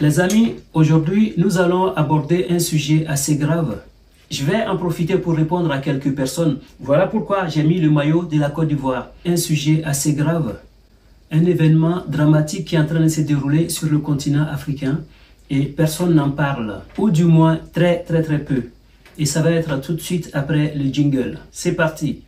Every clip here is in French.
Les amis, aujourd'hui, nous allons aborder un sujet assez grave. Je vais en profiter pour répondre à quelques personnes. Voilà pourquoi j'ai mis le maillot de la Côte d'Ivoire. Un sujet assez grave. Un événement dramatique qui est en train de se dérouler sur le continent africain et personne n'en parle. Ou du moins très peu. Et ça va être tout de suite après le jingle. C'est parti.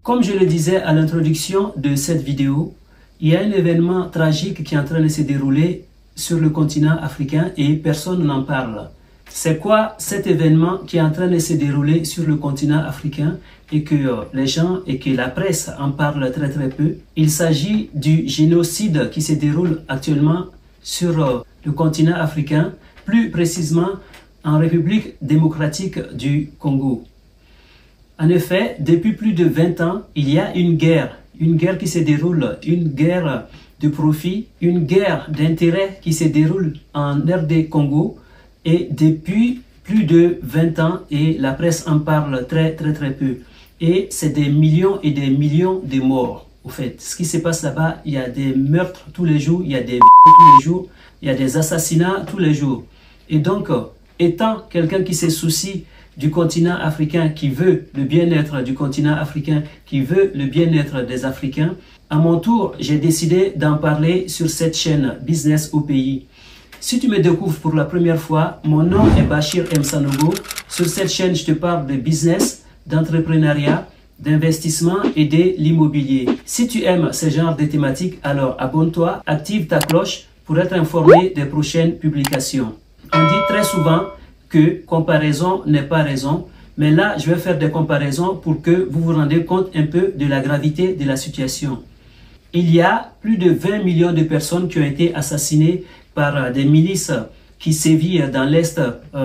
Comme je le disais à l'introduction de cette vidéo, il y a un événement tragique qui est en train de se dérouler sur le continent africain et personne n'en parle. C'est quoi cet événement qui est en train de se dérouler sur le continent africain et que les gens et que la presse en parlent très peu? Il s'agit du génocide qui se déroule actuellement sur le continent africain, plus précisément en République démocratique du Congo. En effet, depuis plus de 20 ans, il y a une guerre qui se déroule, une guerre de profit, une guerre d'intérêt qui se déroule en RD Congo et depuis plus de 20 ans et la presse en parle très peu. Et c'est des millions et des millions de morts. Au fait, ce qui se passe là-bas, il y a des meurtres tous les jours, il y a des tous les jours, il y a des assassinats tous les jours. Et donc, étant quelqu'un qui se soucie du continent africain, qui veut le bien-être du continent africain, qui veut le bien-être des Africains, à mon tour, j'ai décidé d'en parler sur cette chaîne Business au pays. Si tu me découvres pour la première fois, mon nom est Bachir M. Sanogo. Sur cette chaîne, je te parle de business, d'entrepreneuriat, d'investissement et de l'immobilier. Si tu aimes ce genre de thématiques, alors abonne-toi, active ta cloche pour être informé des prochaines publications. On dit très souvent que comparaison n'est pas raison, mais là je vais faire des comparaisons pour que vous vous rendiez compte un peu de la gravité de la situation. Il y a plus de 20 millions de personnes qui ont été assassinées par des milices qui sévissent dans l'est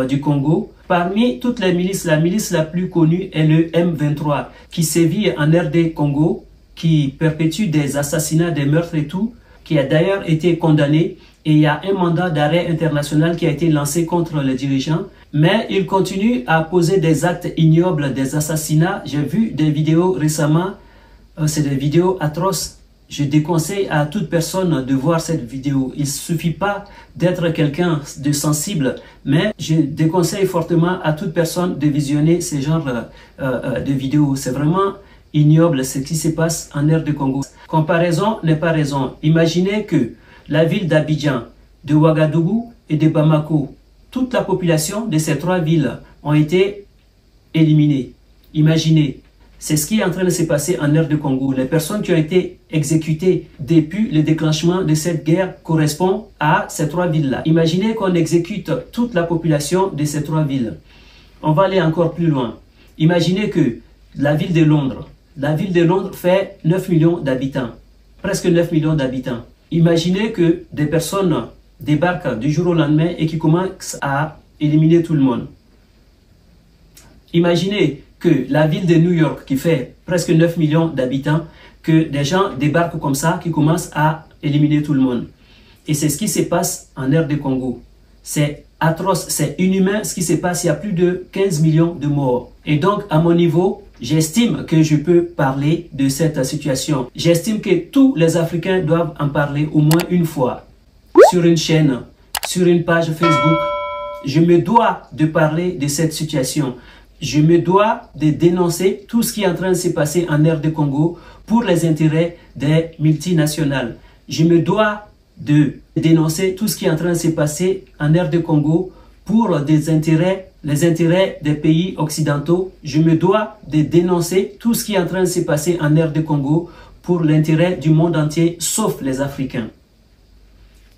du Congo. Parmi toutes les milices, la milice la plus connue est le M23 qui sévit en RD Congo, qui perpétue des assassinats, des meurtres et tout, qui a d'ailleurs été condamné. Et il y a un mandat d'arrêt international qui a été lancé contre les dirigeants. Mais ils continuent à poser des actes ignobles, des assassinats. J'ai vu des vidéos récemment. C'est des vidéos atroces. Je déconseille à toute personne de voir cette vidéo. Il ne suffit pas d'être quelqu'un de sensible. Mais je déconseille fortement à toute personne de visionner ce genre de vidéos. C'est vraiment ignoble ce qui se passe en RD Congo. Comparaison n'est pas raison. Imaginez que la ville d'Abidjan, de Ouagadougou et de Bamako, toute la population de ces trois villes ont été éliminées. Imaginez, c'est ce qui est en train de se passer en RD Congo. Les personnes qui ont été exécutées depuis le déclenchement de cette guerre correspondent à ces trois villes-là. Imaginez qu'on exécute toute la population de ces trois villes. On va aller encore plus loin. Imaginez que la ville de Londres fait 9 millions d'habitants, presque 9 millions d'habitants. Imaginez que des personnes débarquent du jour au lendemain et qui commencent à éliminer tout le monde. Imaginez que la ville de New York, qui fait presque 9 millions d'habitants, que des gens débarquent comme ça, qui commencent à éliminer tout le monde. Et c'est ce qui se passe en RD Congo. C'est atroce, c'est inhumain ce qui se passe. Il y a plus de 15 millions de morts. Et donc, à mon niveau, j'estime que je peux parler de cette situation. J'estime que tous les Africains doivent en parler au moins une fois. Sur une chaîne, sur une page Facebook. Je me dois de parler de cette situation. Je me dois de dénoncer tout ce qui est en train de se passer en RD Congo pour les intérêts des multinationales. Je me dois de dénoncer tout ce qui est en train de se passer en RD Congo pour les intérêts des pays occidentaux. Je me dois de dénoncer tout ce qui est en train de se passer en RD Congo pour l'intérêt du monde entier, sauf les Africains.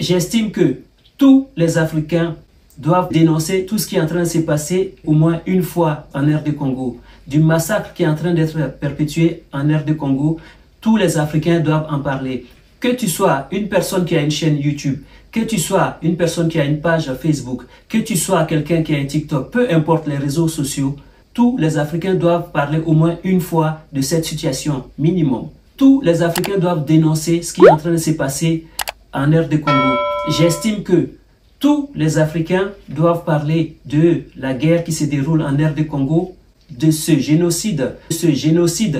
J'estime que tous les Africains doivent dénoncer tout ce qui est en train de se passer au moins une fois en RD Congo. Du massacre qui est en train d'être perpétué en RD Congo, tous les Africains doivent en parler. Que tu sois une personne qui a une chaîne YouTube, que tu sois une personne qui a une page Facebook, que tu sois quelqu'un qui a un TikTok, peu importe les réseaux sociaux, tous les Africains doivent parler au moins une fois de cette situation, minimum. tous les Africains doivent dénoncer ce qui est en train de se passer en RD Congo. J'estime que tous les Africains doivent parler de la guerre qui se déroule en RD Congo, de ce génocide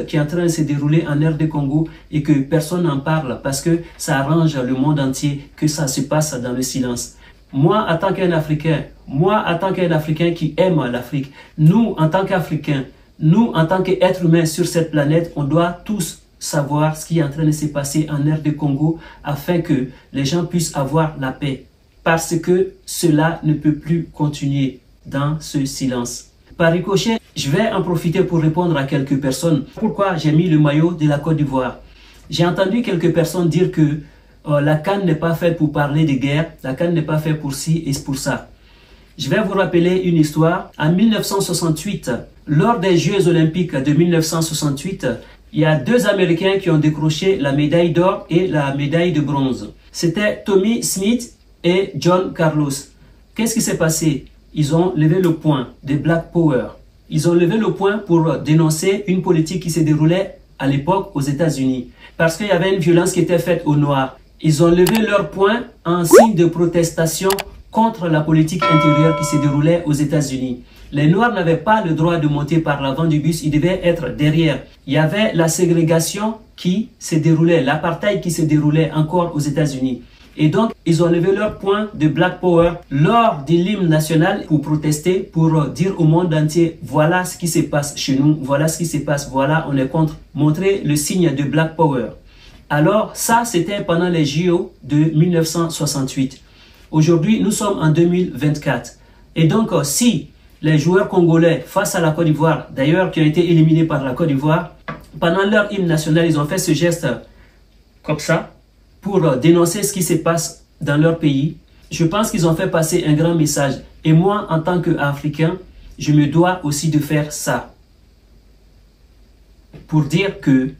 qui est en train de se dérouler en RD Congo et que personne n'en parle parce que ça arrange le monde entier que ça se passe dans le silence. Moi, en tant qu'un Africain qui aime l'Afrique, nous, en tant qu'Africains, nous, en tant qu'êtres humains sur cette planète, on doit tous savoir ce qui est en train de se passer en RD Congo afin que les gens puissent avoir la paix. Parce que cela ne peut plus continuer dans ce silence. Par ricochet, je vais en profiter pour répondre à quelques personnes. Pourquoi j'ai mis le maillot de la Côte d'Ivoire? J'ai entendu quelques personnes dire que la CAN n'est pas faite pour parler de guerre, la CAN n'est pas faite pour ci et pour ça. Je vais vous rappeler une histoire. En 1968, lors des Jeux Olympiques de 1968, il y a deux Américains qui ont décroché la médaille d'or et la médaille de bronze. C'était Tommy Smith et John Carlos. Qu'est-ce qui s'est passé? Ils ont levé le poing de Black Power. Ils ont levé le poing pour dénoncer une politique qui se déroulait à l'époque aux États-Unis. Parce qu'il y avait une violence qui était faite aux Noirs. Ils ont levé leur poing en signe de protestation contre la politique intérieure qui se déroulait aux États-Unis. Les Noirs n'avaient pas le droit de monter par l'avant du bus, ils devaient être derrière. Il y avait la ségrégation qui se déroulait, l'apartheid qui se déroulait encore aux États-Unis. Et donc, ils ont levé leur poing de Black Power lors de l'hymne national pour protester, pour dire au monde entier, voilà ce qui se passe chez nous, voilà ce qui se passe, voilà, on est contre, montrer le signe de Black Power. Alors, ça, c'était pendant les JO de 1968. Aujourd'hui, nous sommes en 2024. Et donc, si les joueurs congolais face à la Côte d'Ivoire, d'ailleurs qui ont été éliminés par la Côte d'Ivoire, pendant leur hymne national, ils ont fait ce geste comme ça, pour dénoncer ce qui se passe dans leur pays. Je pense qu'ils ont fait passer un grand message. Et moi, en tant qu'Africain, je me dois aussi de faire ça. Pour dire que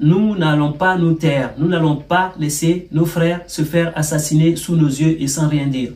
nous n'allons pas nous taire. Nous n'allons pas laisser nos frères se faire assassiner sous nos yeux et sans rien dire.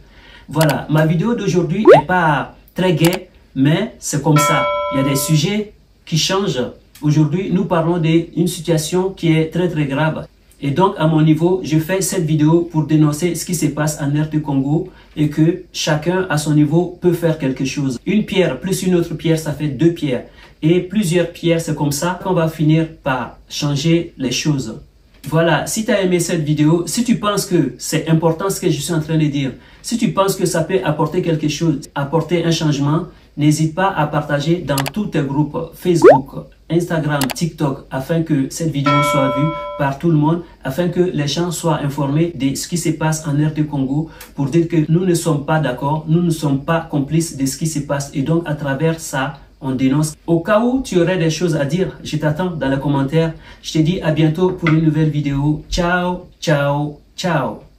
Voilà, ma vidéo d'aujourd'hui n'est pas très gaie, mais c'est comme ça. Il y a des sujets qui changent. Aujourd'hui, nous parlons d'une situation qui est très très grave. Et donc, à mon niveau, je fais cette vidéo pour dénoncer ce qui se passe en RD Congo et que chacun, à son niveau, peut faire quelque chose. Une pierre plus une autre pierre, ça fait deux pierres. Et plusieurs pierres, c'est comme ça qu'on va finir par changer les choses. Voilà, si tu as aimé cette vidéo, si tu penses que c'est important ce que je suis en train de dire, si tu penses que ça peut apporter quelque chose, apporter un changement, n'hésite pas à partager dans tous tes groupes Facebook, Instagram, TikTok, afin que cette vidéo soit vue par tout le monde, afin que les gens soient informés de ce qui se passe en RD Congo, pour dire que nous ne sommes pas d'accord, nous ne sommes pas complices de ce qui se passe. Et donc, à travers ça, on dénonce. Au cas où tu aurais des choses à dire, je t'attends dans les commentaires. Je te dis à bientôt pour une nouvelle vidéo. Ciao, ciao, ciao.